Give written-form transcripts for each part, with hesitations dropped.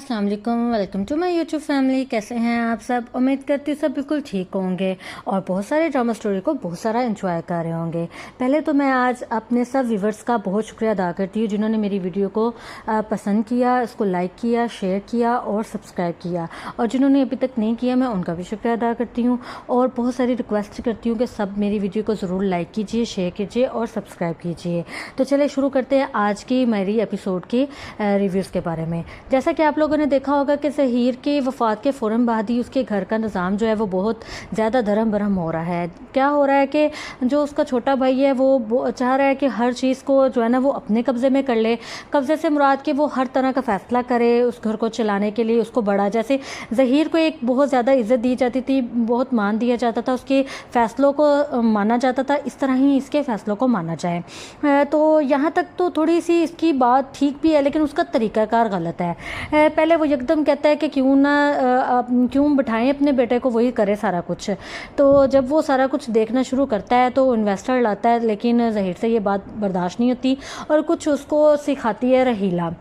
अस्सलाम वालेकुम, welcome to my YouTube family. कैसे हैं आप सब? उम्मीद करती हूँ सब बिल्कुल ठीक होंगे और बहुत सारे ड्रामा स्टोरी को बहुत सारा एंजॉय कर रहे होंगे। पहले तो मैं आज अपने सब व्यूवर्स का बहुत शुक्रिया अदा करती हूँ जिन्होंने मेरी वीडियो को पसंद किया, इसको लाइक किया, शेयर किया और सब्सक्राइब किया, और जिन्होंने अभी तक नहीं किया मैं उनका भी शुक्रिया अदा करती हूँ। और बहुत सारी रिक्वेस्ट करती हूँ कि सब मेरी वीडियो को ज़रूर लाइक कीजिए, शेयर कीजिए और सब्सक्राइब कीजिए। तो चलिए शुरू करते हैं आज की मेरी एपिसोड की रिव्यूज़ के बारे में। जैसा कि आप लोगों ने देखा होगा कि ज़हीर के वफ़ात के फ़ौरन बाद ही उसके घर का निज़ाम जो है वो बहुत ज़्यादा धर्म भरम हो रहा है। क्या हो रहा है कि जो उसका छोटा भाई है वो चाह रहा है कि हर चीज़ को जो है ना वो अपने कब्ज़े में कर ले। कब्ज़े से मुराद कि वो हर तरह का फ़ैसला करे उस घर को चलाने के लिए। उसको बड़ा, जैसे ज़हीर को एक बहुत ज़्यादा इज़्ज़त दी जाती थी, बहुत मान दिया जाता था, उसके फ़ैसलों को माना जाता था, इस तरह ही इसके फ़ैसलों को माना जाए। तो यहाँ तक तो थोड़ी सी इसकी बात ठीक भी है, लेकिन उसका तरीक़ाकार गलत है। पहले वो एकदम कहता है कि क्यों बिठाएं अपने बेटे को, वही करे सारा कुछ। तो जब वो सारा कुछ देखना शुरू करता है तो इन्वेस्टर लाता है, लेकिन ज़हीर से ये बात बर्दाश्त नहीं होती और कुछ उसको सिखाती है रहीला।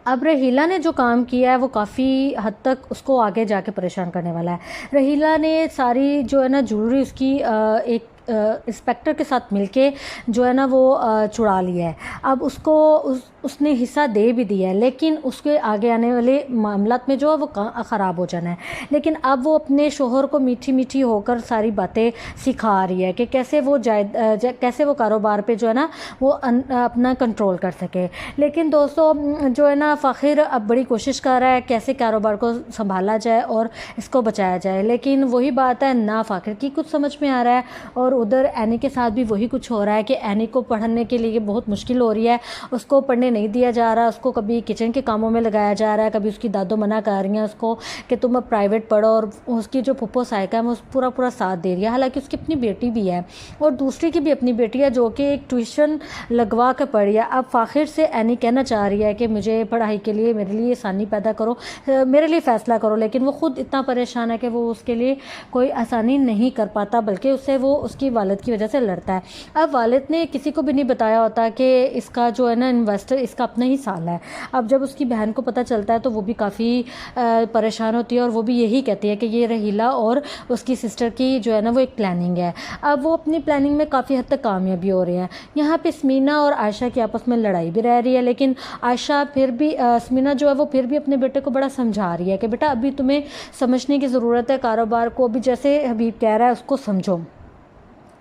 अब रहीला ने जो काम किया है वो काफ़ी हद तक उसको आगे जाके परेशान करने वाला है। रहीला ने सारी जो है ना ज्वेलरी उसकी एक इंस्पेक्टर के साथ मिलके जो है ना वो चुरा लिया है। अब उसको उसने हिस्सा दे भी दिया है, लेकिन उसके आगे आने वाले मामलात में जो है वो ख़राब हो जाना है। लेकिन अब वो अपने शोहर को मीठी मीठी होकर सारी बातें सिखा रही है कि कैसे वो कारोबार पे जो है ना वो अपना कंट्रोल कर सके। लेकिन दोस्तों जो है ना फ़ाखिर अब बड़ी कोशिश कर रहा है कैसे कारोबार को संभाला जाए और इसको बचाया जाए, लेकिन वही बात है ना फ़ाखिर की कुछ समझ में आ रहा है। और उधर एनी के साथ भी वही कुछ हो रहा है कि एनी को पढ़ने के लिए बहुत मुश्किल हो रही है, उसको पढ़ने नहीं दिया जा रहा, उसको कभी किचन के कामों में लगाया जा रहा है, कभी उसकी दादो मना कर रही हैं उसको कि तुम अब प्राइवेट पढ़ो, और उसकी जो फुप्पो साइका है वो पूरा साथ दे रही है। हालांकि उसकी अपनी बेटी भी है और दूसरी की भी अपनी बेटी है जो कि एक ट्यूशन लगवा कर पढ़ी है। अब फ़ाखिर से एनी कहना चाह रही है कि मुझे पढ़ाई के लिए मेरे लिए आसानी पैदा करो, मेरे लिए फ़ैसला करो, लेकिन वो ख़ुद इतना परेशान है कि वो उसके लिए कोई आसानी नहीं कर पाता, बल्कि उससे वो उसकी वालिद की वजह से लड़ता है। अब वालिद ने किसी को भी नहीं बताया होता कि इसका जो है ना इन्वेस्टर इसका अपना ही साल है। अब जब उसकी बहन को पता चलता है तो वो भी काफ़ी परेशान होती है और वो भी यही कहती है कि ये रहीला और उसकी सिस्टर की जो है ना वो एक प्लानिंग है। अब वो अपनी प्लानिंग में काफ़ी हद तक कामयाबी हो रही है। यहाँ पे स्मीना और आयशा की आपस में लड़ाई भी रह रही है, लेकिन आयशा फिर भी स्मीना जो है वो फिर भी अपने बेटे को बड़ा समझा रही है कि बेटा अभी तुम्हें समझने की ज़रूरत है, कारोबार को अभी जैसे हबीब कह रहा है उसको समझो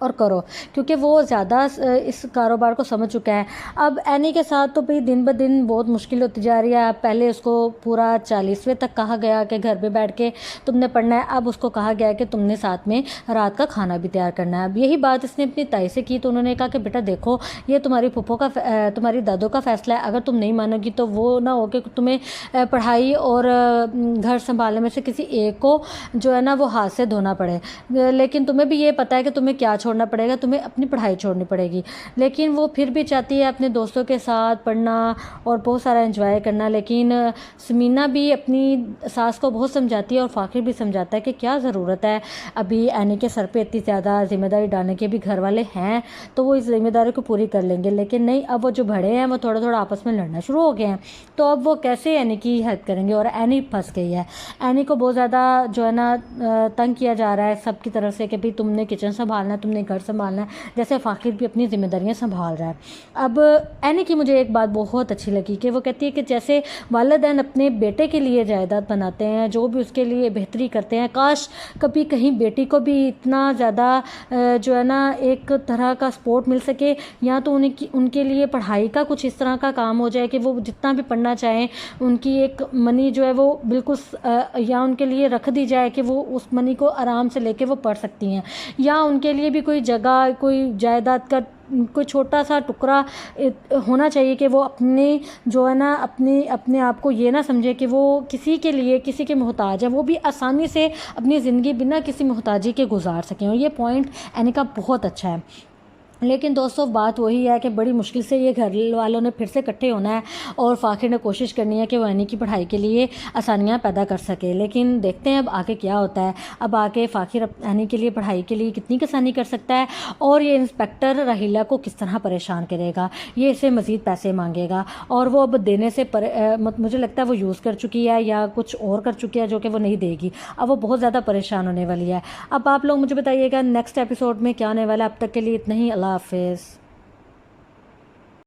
और करो, क्योंकि वो ज़्यादा इस कारोबार को समझ चुका है। अब एनी के साथ तो भाई दिन ब दिन बहुत मुश्किल होती जा रही है। पहले उसको पूरा 40वें तक कहा गया कि घर पे बैठ के तुमने पढ़ना है, अब उसको कहा गया कि तुमने साथ में रात का खाना भी तैयार करना है। अब यही बात इसने अपनी ताई से की तो उन्होंने कहा कि बेटा देखो ये तुम्हारी फूफो का तुम्हारी दादो का फ़ैसला है, अगर तुम नहीं मानोगी तो वो ना हो कि तुम्हें पढ़ाई और घर संभालने में से किसी एक को जो है ना वो हाथ से धोना पड़े। लेकिन तुम्हें भी ये पता है कि तुम्हें क्या छोड़ना पड़ेगा, तुम्हें अपनी पढ़ाई छोड़नी पड़ेगी। लेकिन वो फिर भी चाहती है अपने दोस्तों के साथ पढ़ना और बहुत सारा एंजॉय करना। लेकिन स्मीना भी अपनी सास को बहुत समझाती है और फ़ाखिर भी समझाता है कि क्या ज़रूरत है अभी एनी के सर पे इतनी ज़्यादा जिम्मेदारी डालने के, भी घर वाले हैं तो वो इस जिम्मेदारी को पूरी कर लेंगे। लेकिन नहीं, अब वो जो बड़े हैं वो थोड़ा थोड़ा आपस में लड़ना शुरू हो गए हैं, तो अब वो कैसे एनी की हेल्प करेंगे। और एनी फंस गई है। एनी को बहुत ज़्यादा जो है ना तंग किया जा रहा है सब की तरफ से कि भाई तुमने किचन संभालना है, तुमने घर संभालना है, जैसे फ़ाखिर भी अपनी जिम्मेदारियां संभाल रहा है। अब एनी की मुझे एक बात बहुत अच्छी लगी कि वो कहती है कि जैसे वालिदैन अपने बेटे के लिए जायदाद बनाते हैं, जो भी उसके लिए बेहतरी करते हैं, काश कभी कहीं बेटी को भी इतना ज़्यादा जो है ना एक तरह का सपोर्ट मिल सके, या तो उनके लिए पढ़ाई का कुछ इस तरह का काम हो जाए कि वो जितना भी पढ़ना चाहें उनकी एक मनी जो है वो बिल्कुल या उनके लिए रख दी जाए कि वो उस मनी को आराम से लेके वो पढ़ सकती हैं, या उनके लिए भी कोई जगह, कोई जायदाद का कोई छोटा सा टुकड़ा होना चाहिए कि वो अपने जो है ना अपने आप को ये ना समझे कि वो किसी के लिए किसी के मोहताज है, वो भी आसानी से अपनी ज़िंदगी बिना किसी मोहताजी के गुजार सकें। और ये पॉइंट एनी का बहुत अच्छा है। लेकिन दोस्तों बात वही है कि बड़ी मुश्किल से ये घर वालों ने फिर से इकट्ठे होना है और फ़ाखिर ने कोशिश करनी है कि वो एनी की पढ़ाई के लिए आसानियाँ पैदा कर सके। लेकिन देखते हैं अब आगे क्या होता है। अब आगे फ़ाखिर एनी के लिए पढ़ाई के लिए कितनी आसानी कर सकता है और ये इंस्पेक्टर राहीला को किस तरह परेशान करेगा, ये इसे मज़ीद पैसे मांगेगा और वो अब देने से मुझे लगता है वो यूज़ कर चुकी है या कुछ और कर चुकी है जो कि वो नहीं देगी। अब वो बहुत ज़्यादा परेशान होने वाली है। अब आप लोग मुझे बताइएगा नेक्स्ट एपिसोड में क्या होने वाला है। अब तक के लिए इतना ही। अल्लाह हाफिज़।